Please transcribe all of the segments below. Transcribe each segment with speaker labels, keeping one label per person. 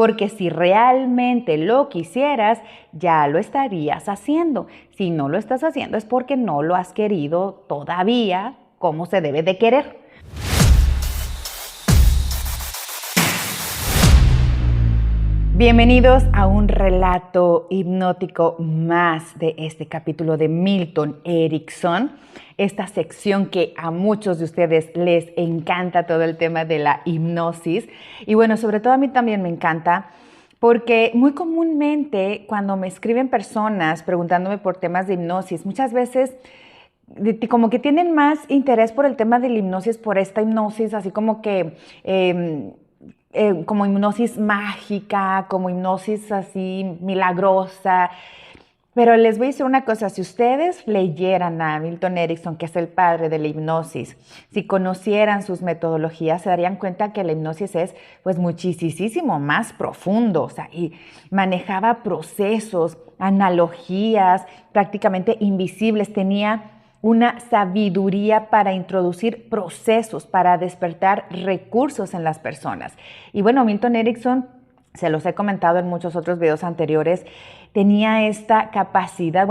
Speaker 1: porque si realmente lo quisieras, ya lo estarías haciendo. Si no lo estás haciendo es porque no lo has querido todavía como se debe de querer. Bienvenidos a un relato hipnótico más de este capítulo de Milton Erickson, esta sección que a muchos de ustedes les encanta, todo el tema de la hipnosis. Y bueno, sobre todo a mí también me encanta porque muy comúnmente cuando me escriben personas preguntándome por temas de hipnosis, muchas veces como que tienen más interés por el tema de la hipnosis, por esta hipnosis, así como que como hipnosis mágica, como hipnosis así milagrosa. Pero les voy a decir una cosa, si ustedes leyeran a Milton Erickson, que es el padre de la hipnosis, si conocieran sus metodologías, se darían cuenta que la hipnosis es pues muchísimo más profundo, o sea, y manejaba procesos, analogías prácticamente invisibles, tenía una sabiduría para introducir procesos, para despertar recursos en las personas. Y bueno, Milton Erickson, se los he comentado en muchos otros videos anteriores, tenía esta capacidad,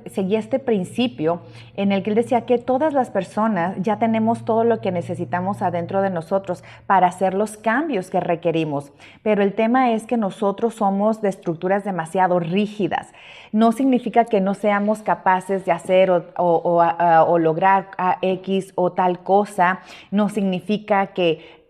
Speaker 1: seguía este principio en el que él decía que todas las personas ya tenemos todo lo que necesitamos adentro de nosotros para hacer los cambios que requerimos, pero el tema es que nosotros somos de estructuras demasiado rígidas. No significa que no seamos capaces de hacer o lograr X o tal cosa, no significa que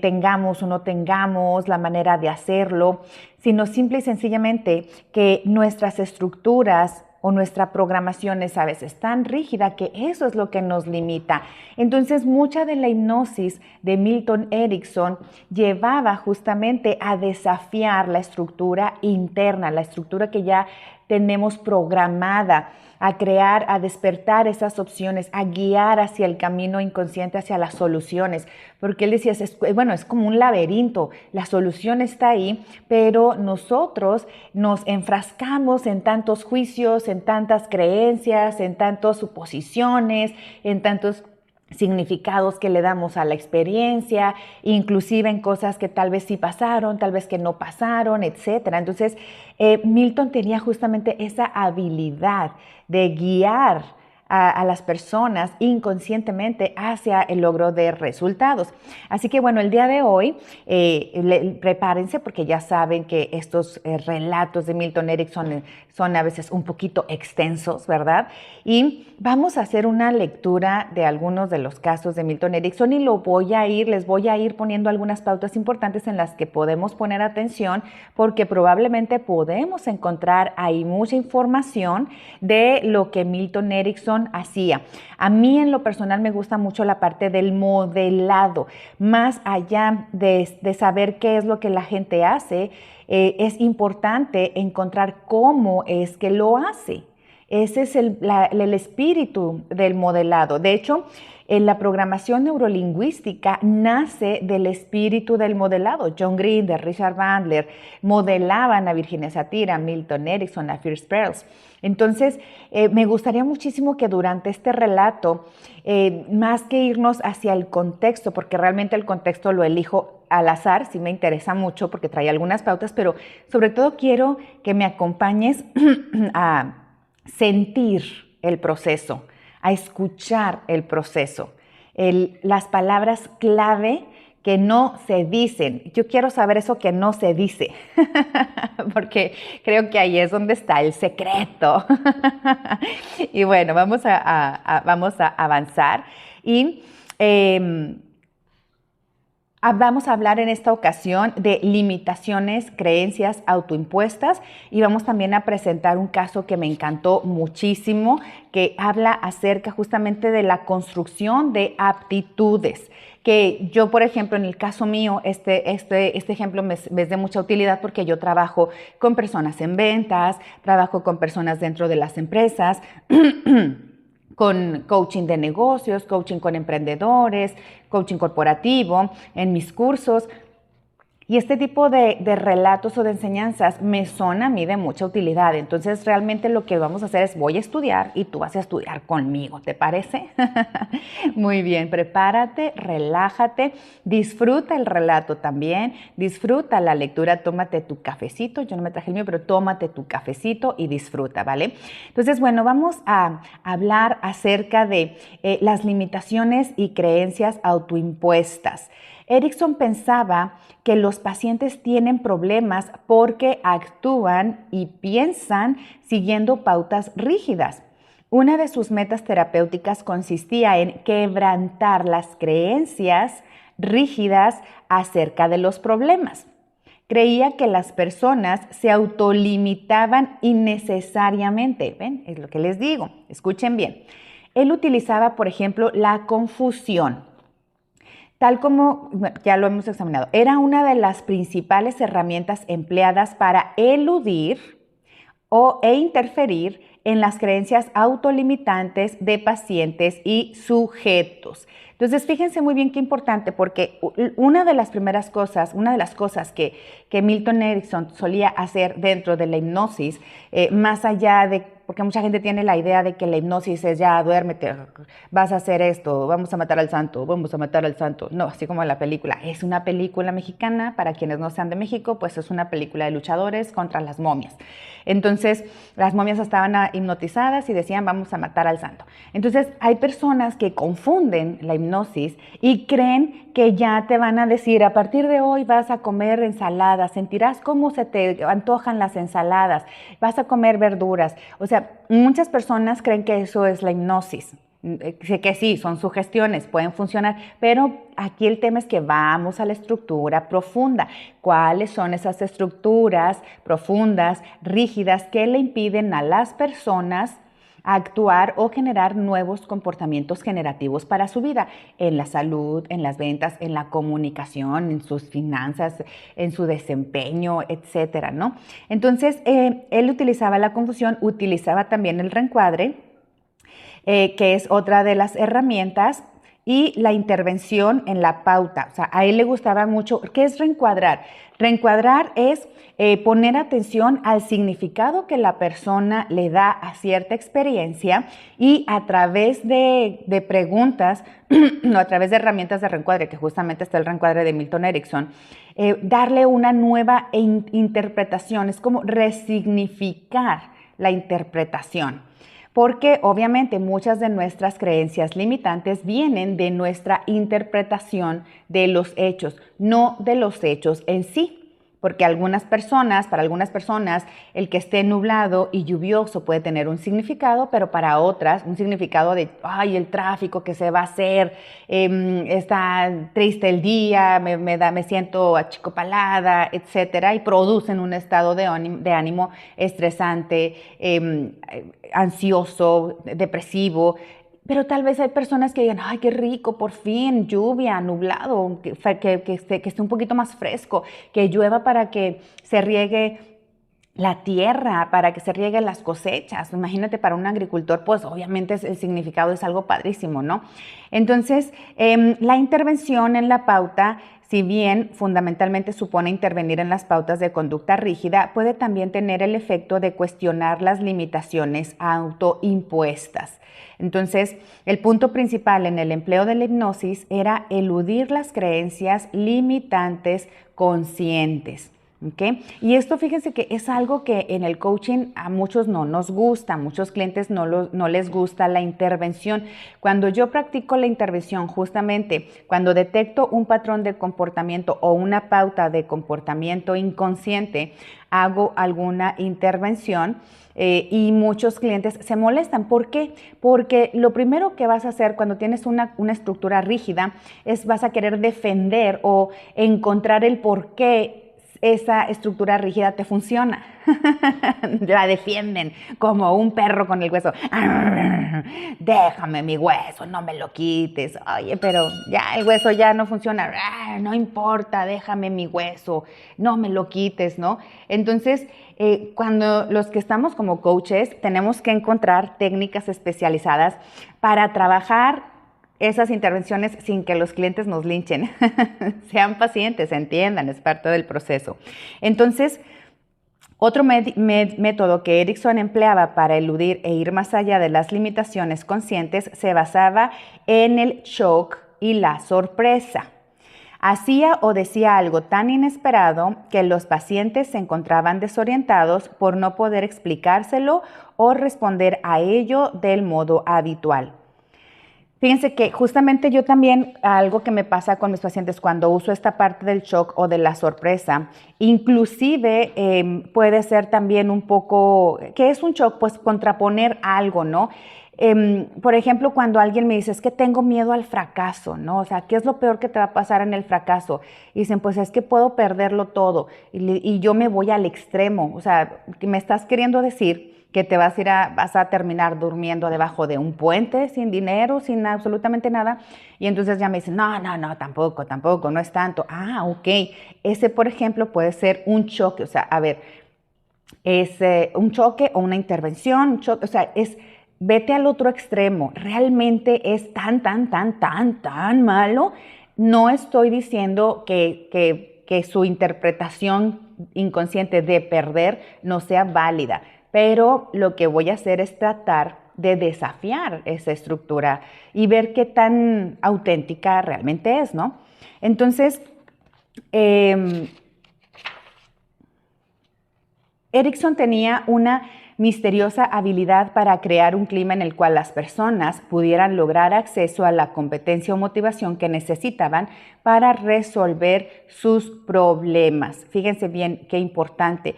Speaker 1: tengamos o no tengamos la manera de hacerlo, sino simple y sencillamente que nuestras estructuras o nuestra programación es a veces tan rígida que eso es lo que nos limita. Entonces, mucha de la hipnosis de Milton Erickson llevaba justamente a desafiar la estructura interna, la estructura que ya tenemos programada, a crear, a despertar esas opciones, a guiar hacia el camino inconsciente, hacia las soluciones. Porque él decía, es como un laberinto, la solución está ahí, pero nosotros nos enfrascamos en tantos juicios, en tantas creencias, en tantas suposiciones, en tantos significados que le damos a la experiencia, inclusive en cosas que tal vez sí pasaron, tal vez que no pasaron, etcétera. Entonces, Milton tenía justamente esa habilidad de guiar a las personas inconscientemente hacia el logro de resultados. Así que bueno, el día de hoy prepárense porque ya saben que estos relatos de Milton Erickson son a veces un poquito extensos, ¿verdad? Y vamos a hacer una lectura de algunos de los casos de Milton Erickson y les voy a ir poniendo algunas pautas importantes en las que podemos poner atención porque probablemente podemos encontrar ahí mucha información de lo que Milton Erickson hacía. A mí en lo personal me gusta mucho la parte del modelado, más allá de saber qué es lo que la gente hace, es importante encontrar cómo es que lo hace. Ese es el espíritu del modelado. De hecho, la programación neurolingüística nace del espíritu del modelado. John Grinder, Richard Bandler modelaban a Virginia Satir, a Milton Erickson, a Fritz Perls. Entonces, me gustaría muchísimo que durante este relato, más que irnos hacia el contexto, porque realmente el contexto lo elijo al azar, sí me interesa mucho porque trae algunas pautas, pero sobre todo quiero que me acompañes a sentir el proceso, a escuchar el proceso, las palabras clave que no se dicen. Yo quiero saber eso que no se dice, porque creo que ahí es donde está el secreto. Y bueno, vamos a avanzar y vamos a hablar en esta ocasión de limitaciones, creencias autoimpuestas y vamos también a presentar un caso que me encantó muchísimo, que habla acerca justamente de la construcción de aptitudes. Que yo, por ejemplo, en el caso mío, este ejemplo me es de mucha utilidad porque yo trabajo con personas en ventas, trabajo con personas dentro de las empresas, con coaching de negocios, coaching con emprendedores, coaching corporativo, en mis cursos. Y este tipo de relatos o de enseñanzas me son a mí de mucha utilidad. Entonces, realmente lo que vamos a hacer es voy a estudiar y tú vas a estudiar conmigo, ¿te parece? Muy bien, prepárate, relájate, disfruta el relato también, disfruta la lectura, tómate tu cafecito, yo no me traje el mío, pero tómate tu cafecito y disfruta, ¿vale? Entonces, bueno, vamos a hablar acerca de las limitaciones y creencias autoimpuestas. Erickson pensaba que los pacientes tienen problemas porque actúan y piensan siguiendo pautas rígidas. Una de sus metas terapéuticas consistía en quebrantar las creencias rígidas acerca de los problemas. Creía que las personas se autolimitaban innecesariamente. ¿Ven? Es lo que les digo. Escuchen bien. Él utilizaba, por ejemplo, la confusión. Tal como ya lo hemos examinado, era una de las principales herramientas empleadas para eludir e interferir en las creencias autolimitantes de pacientes y sujetos. Entonces, fíjense muy bien qué importante, porque una de las cosas que Milton Erickson solía hacer dentro de la hipnosis, más allá de, porque mucha gente tiene la idea de que la hipnosis es ya, duérmete, vas a hacer esto, vamos a matar al santo, vamos a matar al santo. No, así como en la película. Es una película mexicana, para quienes no sean de México, pues es una película de luchadores contra las momias. Entonces, las momias estaban hipnotizadas y decían, vamos a matar al santo. Entonces, hay personas que confunden la hipnosis y creen que ya te van a decir, a partir de hoy vas a comer ensaladas, sentirás cómo se te antojan las ensaladas, vas a comer verduras. O sea, muchas personas creen que eso es la hipnosis. Que sí, son sugestiones, pueden funcionar, pero aquí el tema es que vamos a la estructura profunda. ¿Cuáles son esas estructuras profundas, rígidas, que le impiden a las personas actuar o generar nuevos comportamientos generativos para su vida, en la salud, en las ventas, en la comunicación, en sus finanzas, en su desempeño, etcétera, ¿no? Entonces, él utilizaba la confusión, utilizaba también el reencuadre, que es otra de las herramientas, y la intervención en la pauta. O sea, a él le gustaba mucho. ¿Qué es reencuadrar? Reencuadrar es poner atención al significado que la persona le da a cierta experiencia y a través de preguntas, o a través de herramientas de reencuadre, que justamente está el reencuadre de Milton Erickson, darle una nueva interpretación. Es como resignificar la interpretación. Porque obviamente muchas de nuestras creencias limitantes vienen de nuestra interpretación de los hechos, no de los hechos en sí. Porque para algunas personas, el que esté nublado y lluvioso puede tener un significado, pero para otras, un significado de, ay, el tráfico que se va a hacer, está triste el día, me siento achicopalada, etcétera, y producen un estado de ánimo estresante, ansioso, depresivo. Pero tal vez hay personas que digan, ay, qué rico, por fin, lluvia, nublado, que esté un poquito más fresco, que llueva para que se riegue la tierra, para que se rieguen las cosechas. Imagínate, para un agricultor, pues obviamente el significado es algo padrísimo, ¿no? Entonces, la intervención en la pauta, si bien fundamentalmente supone intervenir en las pautas de conducta rígida, puede también tener el efecto de cuestionar las limitaciones autoimpuestas. Entonces, el punto principal en el empleo de la hipnosis era eludir las creencias limitantes conscientes. ¿Okay? Y esto, fíjense que es algo que en el coaching a muchos no nos gusta, a muchos clientes no les gusta la intervención. Cuando yo practico la intervención, justamente cuando detecto un patrón de comportamiento o una pauta de comportamiento inconsciente, hago alguna intervención. Y muchos clientes se molestan. ¿Por qué? Porque lo primero que vas a hacer cuando tienes una estructura rígida es vas a querer defender o encontrar el por qué esa estructura rígida te funciona. La defienden como un perro con el hueso. Déjame mi hueso, no me lo quites. Oye, pero ya el hueso ya no funciona. No importa, déjame mi hueso, no me lo quites, ¿no? Entonces, cuando los que estamos como coaches tenemos que encontrar técnicas especializadas para trabajar esas intervenciones sin que los clientes nos linchen. Sean pacientes, entiendan, es parte del proceso. Entonces, otro método que Erikson empleaba para eludir e ir más allá de las limitaciones conscientes se basaba en el shock y la sorpresa. Hacía o decía algo tan inesperado que los pacientes se encontraban desorientados por no poder explicárselo o responder a ello del modo habitual. Fíjense que justamente yo también, algo que me pasa con mis pacientes cuando uso esta parte del shock o de la sorpresa, inclusive puede ser también un poco, ¿qué es un shock? Pues contraponer algo, ¿no? Por ejemplo, cuando alguien me dice, es que tengo miedo al fracaso, ¿no? O sea, ¿qué es lo peor que te va a pasar en el fracaso? Y dicen, pues es que puedo perderlo todo y yo me voy al extremo. O sea, me estás queriendo decir que te vas a terminar durmiendo debajo de un puente sin dinero, sin absolutamente nada. Y entonces ya me dicen, no, tampoco, no es tanto. Ah, ok. Ese, por ejemplo, puede ser un choque. O sea, a ver, es un choque o una intervención, un choque, o sea, vete al otro extremo. Realmente es tan malo. No estoy diciendo que su interpretación inconsciente de perder no sea válida, pero lo que voy a hacer es tratar de desafiar esa estructura y ver qué tan auténtica realmente es, ¿no? Entonces, Erikson tenía una misteriosa habilidad para crear un clima en el cual las personas pudieran lograr acceso a la competencia o motivación que necesitaban para resolver sus problemas. Fíjense bien qué importante.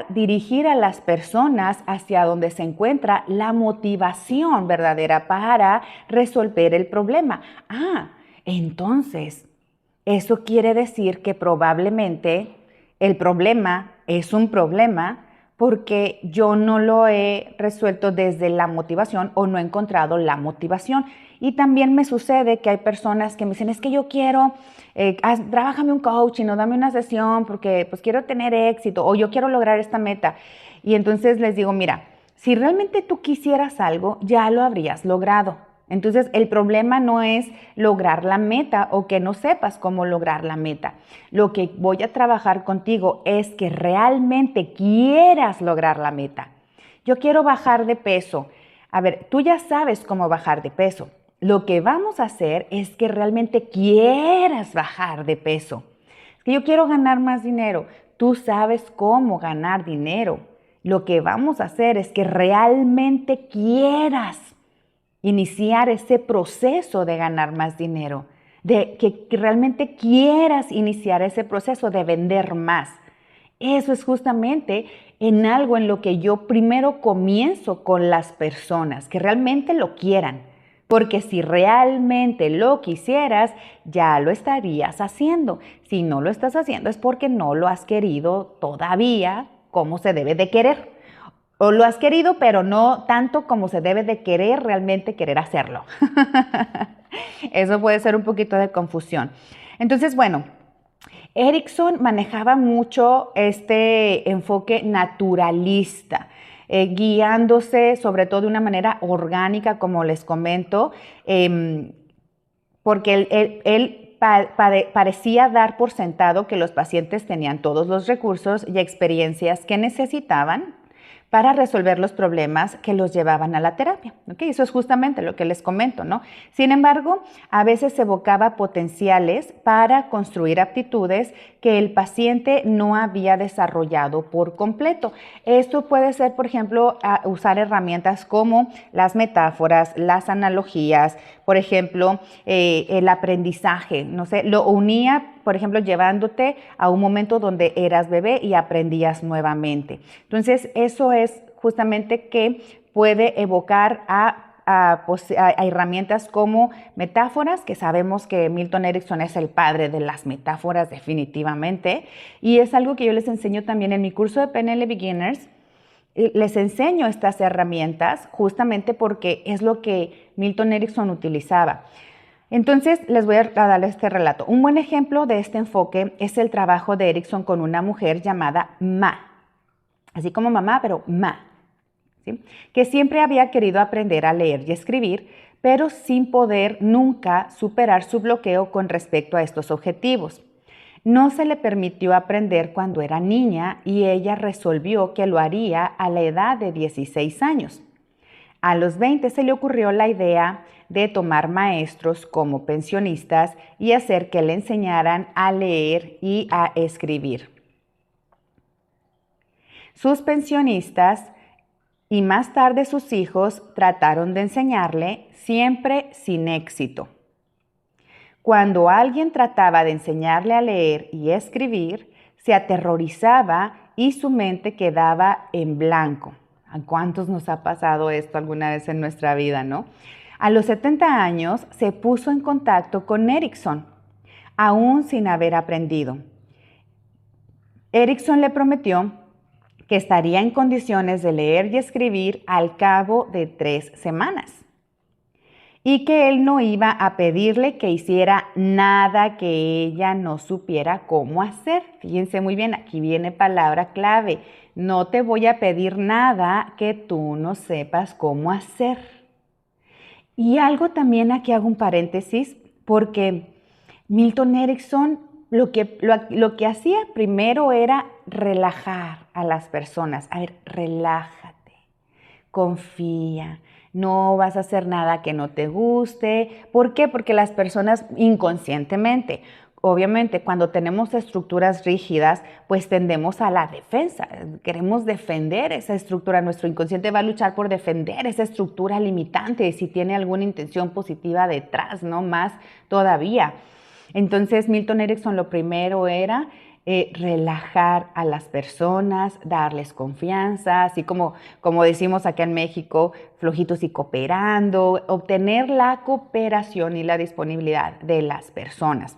Speaker 1: Dirigir a las personas hacia donde se encuentra la motivación verdadera para resolver el problema. Entonces, eso quiere decir que probablemente el problema es un problema porque yo no lo he resuelto desde la motivación o no he encontrado la motivación. Y también me sucede que hay personas que me dicen, es que yo quiero, trabájame un coaching o dame una sesión porque pues quiero tener éxito o yo quiero lograr esta meta. Y entonces les digo, mira, si realmente tú quisieras algo, ya lo habrías logrado. Entonces, el problema no es lograr la meta o que no sepas cómo lograr la meta. Lo que voy a trabajar contigo es que realmente quieras lograr la meta. Yo quiero bajar de peso. A ver, tú ya sabes cómo bajar de peso. Lo que vamos a hacer es que realmente quieras bajar de peso. Es que yo quiero ganar más dinero. Tú sabes cómo ganar dinero. Lo que vamos a hacer es que realmente quieras iniciar ese proceso de ganar más dinero, de que realmente quieras iniciar ese proceso de vender más. Eso es justamente en algo en lo que yo primero comienzo con las personas, que realmente lo quieran. Porque si realmente lo quisieras, ya lo estarías haciendo. Si no lo estás haciendo es porque no lo has querido todavía como se debe de querer. O lo has querido, pero no tanto como se debe de querer realmente querer hacerlo. Eso puede ser un poquito de confusión. Entonces, bueno, Erikson manejaba mucho este enfoque naturalista, guiándose sobre todo de una manera orgánica, como les comento, porque él parecía dar por sentado que los pacientes tenían todos los recursos y experiencias que necesitaban para resolver los problemas que los llevaban a la terapia. ¿Okay? Eso es justamente lo que les comento, ¿no? Sin embargo, a veces evocaba potenciales para construir aptitudes que el paciente no había desarrollado por completo. Esto puede ser, por ejemplo, usar herramientas como las metáforas, las analogías, por ejemplo, el aprendizaje, no sé, lo unía, por ejemplo, llevándote a un momento donde eras bebé y aprendías nuevamente. Entonces, eso es justamente que puede evocar a herramientas como metáforas, que sabemos que Milton Erickson es el padre de las metáforas definitivamente, y es algo que yo les enseño también en mi curso de PNL Beginners. Les enseño estas herramientas justamente porque es lo que Milton Erickson utilizaba. Entonces, les voy a dar este relato. Un buen ejemplo de este enfoque es el trabajo de Erikson con una mujer llamada Ma, así como mamá, pero Ma, ¿sí? Que siempre había querido aprender a leer y escribir, pero sin poder nunca superar su bloqueo con respecto a estos objetivos. No se le permitió aprender cuando era niña y ella resolvió que lo haría a la edad de 16 años. A los 20 se le ocurrió la idea de tomar maestros como pensionistas y hacer que le enseñaran a leer y a escribir. Sus pensionistas y más tarde sus hijos trataron de enseñarle, siempre sin éxito. Cuando alguien trataba de enseñarle a leer y escribir, se aterrorizaba y su mente quedaba en blanco. ¿A cuántos nos ha pasado esto alguna vez en nuestra vida, no? A los 70 años se puso en contacto con Erickson, aún sin haber aprendido. Erickson le prometió que estaría en condiciones de leer y escribir al cabo de 3 semanas. Y que él no iba a pedirle que hiciera nada que ella no supiera cómo hacer. Fíjense muy bien, aquí viene palabra clave. No te voy a pedir nada que tú no sepas cómo hacer. Y algo también aquí hago un paréntesis, porque Milton Erickson lo que hacía primero era relajar a las personas. A ver, relájate, confía. No vas a hacer nada que no te guste. ¿Por qué? Porque las personas inconscientemente, obviamente cuando tenemos estructuras rígidas, pues tendemos a la defensa. Queremos defender esa estructura. Nuestro inconsciente va a luchar por defender esa estructura limitante si tiene alguna intención positiva detrás, ¿no? Más todavía. Entonces Milton Erickson lo primero era relajar a las personas, darles confianza, así como decimos acá en México, flojitos y cooperando, obtener la cooperación y la disponibilidad de las personas.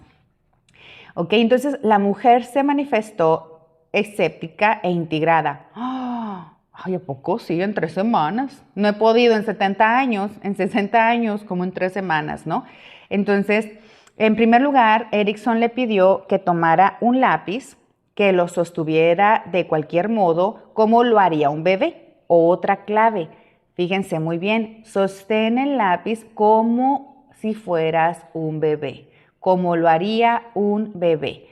Speaker 1: Ok, entonces la mujer se manifestó escéptica e integrada. Ay, ¿a poco sí? En 3 semanas. No he podido en 70 años, en 60 años, como en 3 semanas, ¿no? Entonces, en primer lugar, Erickson le pidió que tomara un lápiz, que lo sostuviera de cualquier modo, como lo haría un bebé. Otra clave, fíjense muy bien, sostén el lápiz como si fueras un bebé, como lo haría un bebé.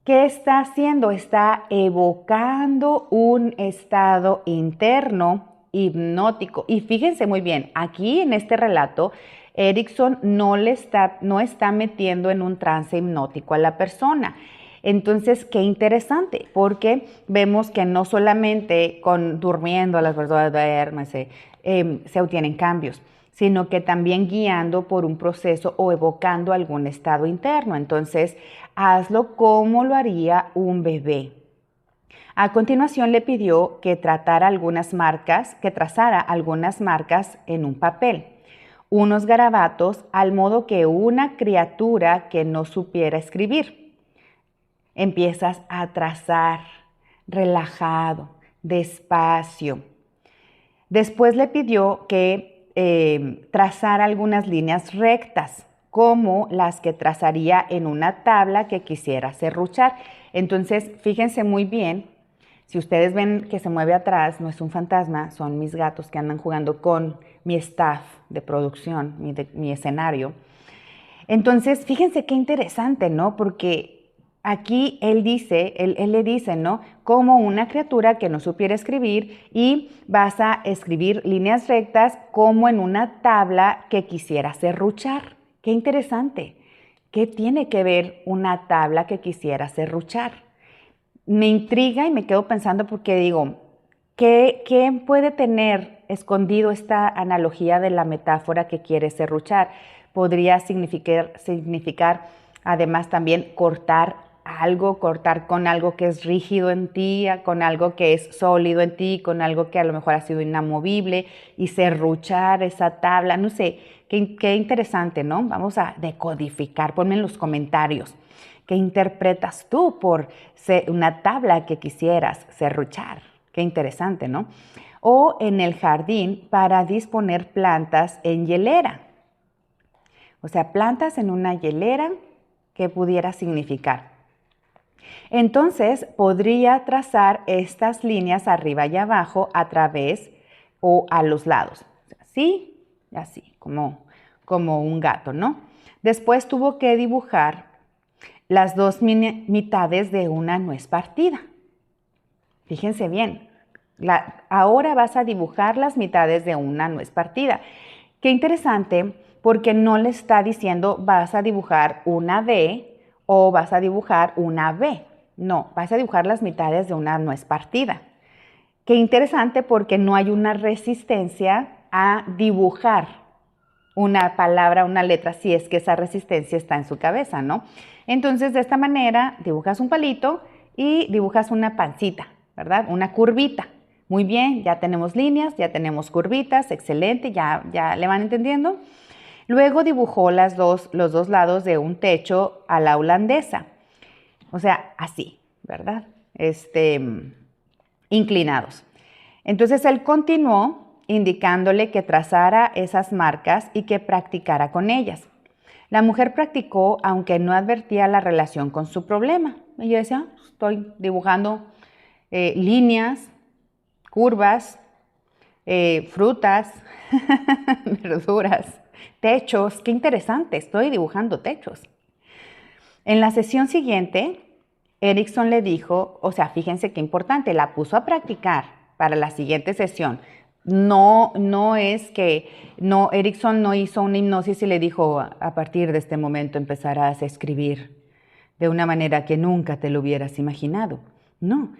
Speaker 1: ¿Qué está haciendo? Está evocando un estado interno hipnótico. Y fíjense muy bien, aquí en este relato, Erickson no está metiendo en un trance hipnótico a la persona. Entonces, qué interesante, porque vemos que no solamente durmiendo a las personas, duérmase, se obtienen cambios, sino que también guiando por un proceso o evocando algún estado interno. Entonces, hazlo como lo haría un bebé. A continuación le pidió que trazara algunas marcas en un papel, unos garabatos al modo que una criatura que no supiera escribir. Empiezas a trazar relajado, despacio. Después le pidió que trazara algunas líneas rectas, como las que trazaría en una tabla que quisiera serruchar. Entonces, fíjense muy bien, si ustedes ven que se mueve atrás, no es un fantasma, son mis gatos que andan jugando con mi staff de producción, mi escenario. Entonces, fíjense qué interesante, ¿no? Porque aquí él le dice, ¿no? Como una criatura que no supiera escribir y vas a escribir líneas rectas como en una tabla que quisiera serruchar. Qué interesante. ¿Qué tiene que ver una tabla que quisiera serruchar? Me intriga y me quedo pensando porque digo, ¿qué puede tener escondido esta analogía de la metáfora que quiere serruchar? Podría significar además también cortar con algo que es rígido en ti, con algo que es sólido en ti, con algo que a lo mejor ha sido inamovible y serruchar esa tabla, no sé, qué interesante, ¿no? Vamos a decodificar, ponme en los comentarios. ¿Qué interpretas tú por una tabla que quisieras serruchar? Qué interesante, ¿no? O en el jardín para disponer plantas en hielera. O sea, plantas en una hielera, ¿qué pudiera significar? Entonces, podría trazar estas líneas arriba y abajo a través o a los lados. Así y así, como como un gato, ¿no? Después tuvo que dibujar las dos mitades de una nuez partida. Fíjense bien, ahora vas a dibujar las mitades de una nuez partida. Qué interesante, porque no le está diciendo vas a dibujar una D o vas a dibujar una B. No, vas a dibujar las mitades de una nuez partida. Qué interesante, porque no hay una resistencia a dibujar una palabra, una letra, si es que esa resistencia está en su cabeza, ¿no? Entonces, de esta manera, dibujas un palito y dibujas una pancita, ¿verdad? Una curvita. Muy bien, ya tenemos líneas, ya tenemos curvitas, excelente, ya le van entendiendo. Luego dibujó los dos lados de un techo a la holandesa. O sea, así, ¿verdad? Inclinados. Entonces, él continuó indicándole que trazara esas marcas y que practicara con ellas. La mujer practicó, aunque no advertía la relación con su problema. Ella decía, estoy dibujando líneas, curvas, frutas, verduras, techos. Qué interesante, estoy dibujando techos. En la sesión siguiente, Erickson le dijo, o sea, fíjense qué importante, la puso a practicar para la siguiente sesión. No es que Erickson no hizo una hipnosis y le dijo, a partir de este momento empezarás a escribir de una manera que nunca te lo hubieras imaginado. No,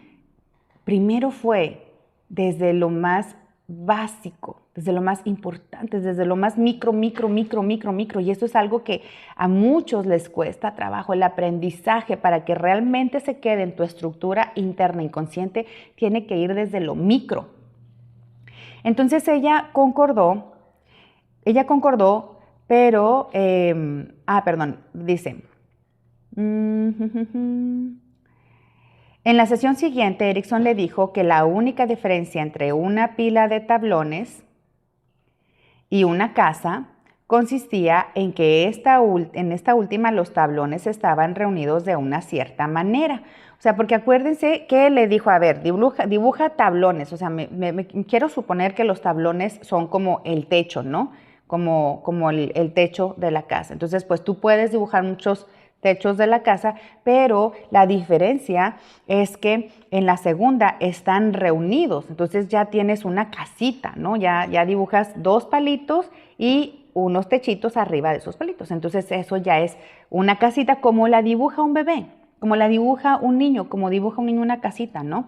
Speaker 1: primero fue desde lo más básico, desde lo más importante, desde lo más micro, y esto es algo que a muchos les cuesta trabajo. El aprendizaje, para que realmente se quede en tu estructura interna inconsciente, tiene que ir desde lo micro. Entonces ella concordó, pero, dice, en la sesión siguiente, Erickson le dijo que la única diferencia entre una pila de tablones y una casa consistía en que en esta última los tablones estaban reunidos de una cierta manera. O sea, porque acuérdense que le dijo, a ver, dibuja tablones. O sea, quiero suponer que los tablones son como el techo, ¿no? Como el techo de la casa. Entonces, pues tú puedes dibujar muchos techos de la casa, pero la diferencia es que en la segunda están reunidos, entonces ya tienes una casita, ¿no? Ya dibujas dos palitos y unos techitos arriba de esos palitos, entonces eso ya es una casita como la dibuja un bebé, como la dibuja un niño, como dibuja un niño una casita, ¿no?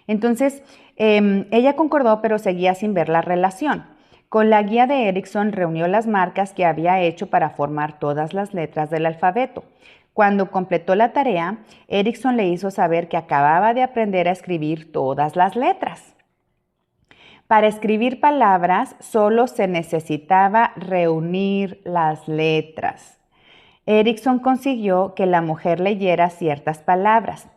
Speaker 1: Entonces, ella concordó, pero seguía sin ver la relación. Con la guía de Erickson reunió las marcas que había hecho para formar todas las letras del alfabeto. Cuando completó la tarea, Erickson le hizo saber que acababa de aprender a escribir todas las letras. Para escribir palabras solo se necesitaba reunir las letras. Erickson consiguió que la mujer leyera ciertas palabras.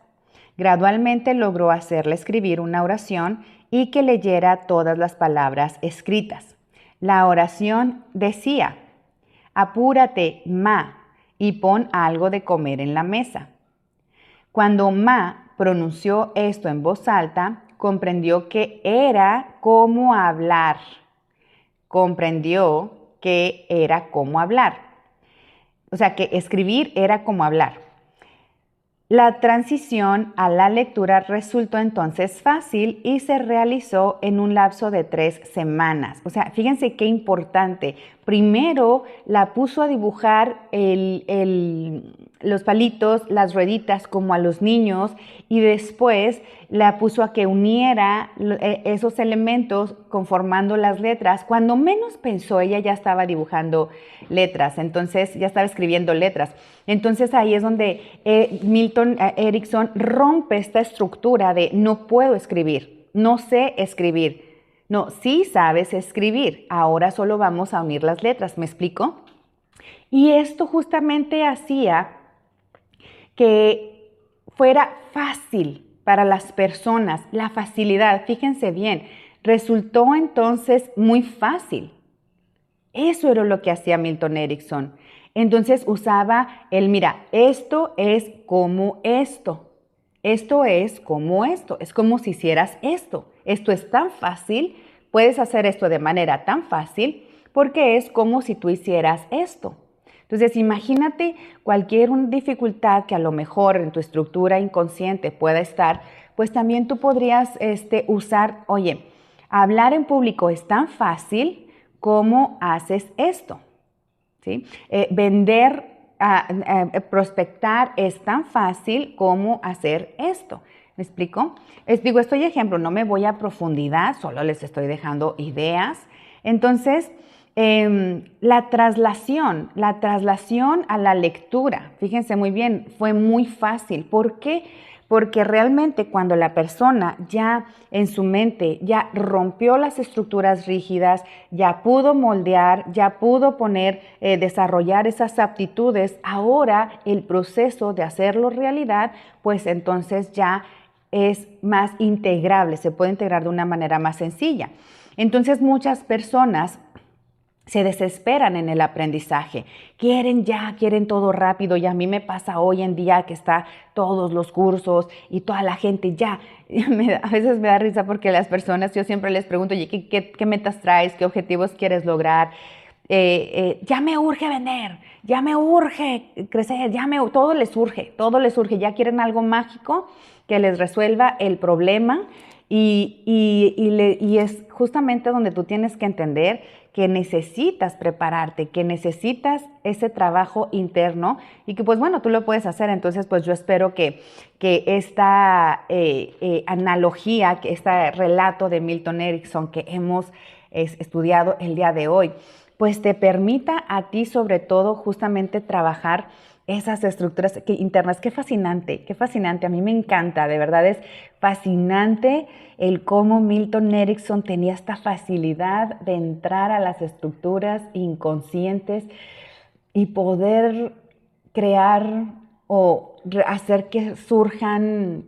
Speaker 1: Gradualmente logró hacerle escribir una oración y que leyera todas las palabras escritas. La oración decía, apúrate, Ma, y pon algo de comer en la mesa. Cuando Ma pronunció esto en voz alta, comprendió que era como hablar. Comprendió que era como hablar. O sea, que escribir era como hablar. La transición a la lectura resultó entonces fácil y se realizó en un lapso de 3 semanas. O sea, fíjense qué importante. Primero la puso a dibujar los palitos, las rueditas como a los niños, y después la puso a que uniera esos elementos conformando las letras. Cuando menos pensó, ella ya estaba dibujando letras, entonces ya estaba escribiendo letras. Entonces ahí es donde Milton Erickson rompe esta estructura de no puedo escribir, no sé escribir. No, sí sabes escribir, ahora solo vamos a unir las letras, ¿me explico? Y esto justamente hacía que fuera fácil para las personas, la facilidad, fíjense bien, resultó entonces muy fácil. Eso era lo que hacía Milton Erickson. Entonces usaba mira, esto es como esto, esto es como esto, es como si hicieras esto. Esto es tan fácil, puedes hacer esto de manera tan fácil, porque es como si tú hicieras esto. Entonces, imagínate cualquier dificultad que a lo mejor en tu estructura inconsciente pueda estar, pues también tú podrías usar, oye, hablar en público es tan fácil como haces esto, ¿sí? Prospectar es tan fácil como hacer esto. ¿Me explico? Les digo, estoy ejemplo, no me voy a profundidad, solo les estoy dejando ideas. Entonces, la traslación a la lectura, fíjense muy bien, fue muy fácil. ¿Por qué? Porque realmente cuando la persona ya en su mente ya rompió las estructuras rígidas, ya pudo moldear, ya pudo desarrollar esas aptitudes, ahora el proceso de hacerlo realidad, pues entonces ya es más integrable, se puede integrar de una manera más sencilla. Entonces muchas personas se desesperan en el aprendizaje, quieren todo rápido, y a mí me pasa hoy en día que está todos los cursos y toda la gente ya, a veces me da risa porque las personas, yo siempre les pregunto, oye, ¿qué metas traes? ¿Qué objetivos quieres lograr? Ya me urge vender, ya me urge crecer, todo les urge, ya quieren algo mágico que les resuelva el problema y es justamente donde tú tienes que entender que necesitas prepararte, que necesitas ese trabajo interno y que pues bueno, tú lo puedes hacer. Entonces pues yo espero que esta analogía, que este relato de Milton Erickson que hemos estudiado el día de hoy, pues te permita a ti sobre todo justamente trabajar esas estructuras internas. Qué fascinante, a mí me encanta, de verdad es fascinante el cómo Milton Erickson tenía esta facilidad de entrar a las estructuras inconscientes y poder crear o hacer que surjan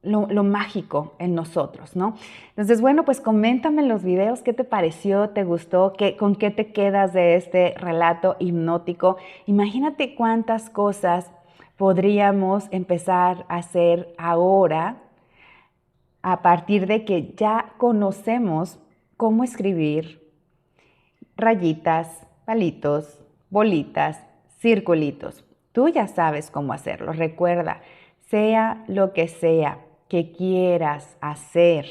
Speaker 1: lo mágico en nosotros, ¿no? Entonces, bueno, pues coméntame en los videos qué te pareció, te gustó, con qué te quedas de este relato hipnótico. Imagínate cuántas cosas podríamos empezar a hacer ahora a partir de que ya conocemos cómo escribir rayitas, palitos, bolitas, circulitos. Tú ya sabes cómo hacerlo. Recuerda, sea lo que sea que quieras hacer,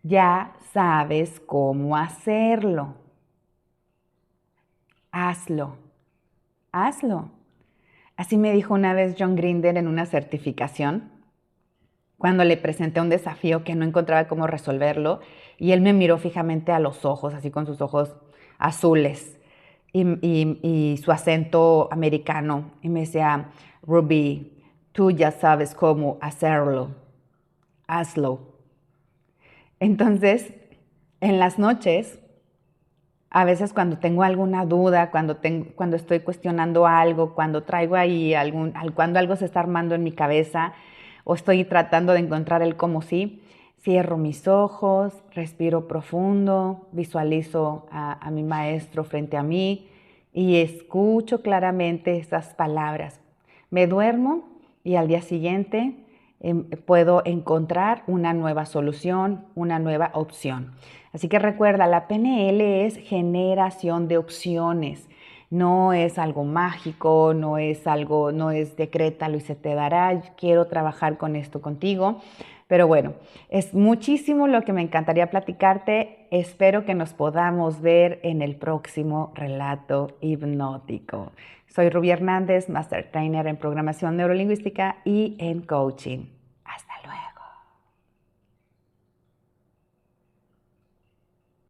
Speaker 1: ya sabes cómo hacerlo. Hazlo, hazlo. Así me dijo una vez John Grinder en una certificación, cuando le presenté un desafío que no encontraba cómo resolverlo, y él me miró fijamente a los ojos, así con sus ojos azules, y su acento americano, y me decía, Ruby, tú ya sabes cómo hacerlo, hazlo. Entonces, en las noches, a veces cuando tengo alguna duda, cuando estoy cuestionando algo, cuando traigo ahí cuando algo se está armando en mi cabeza o estoy tratando de encontrar el cómo sí, cierro mis ojos, respiro profundo, visualizo a mi maestro frente a mí y escucho claramente esas palabras. Me duermo y al día siguiente puedo encontrar una nueva solución, una nueva opción. Así que recuerda, la PNL es generación de opciones. No es algo mágico, no es decrétalo y se te dará. Quiero trabajar con esto contigo. Pero bueno, es muchísimo lo que me encantaría platicarte. Espero que nos podamos ver en el próximo relato hipnótico. Soy Ruby Hernández, Master Trainer en Programación Neurolingüística y en Coaching.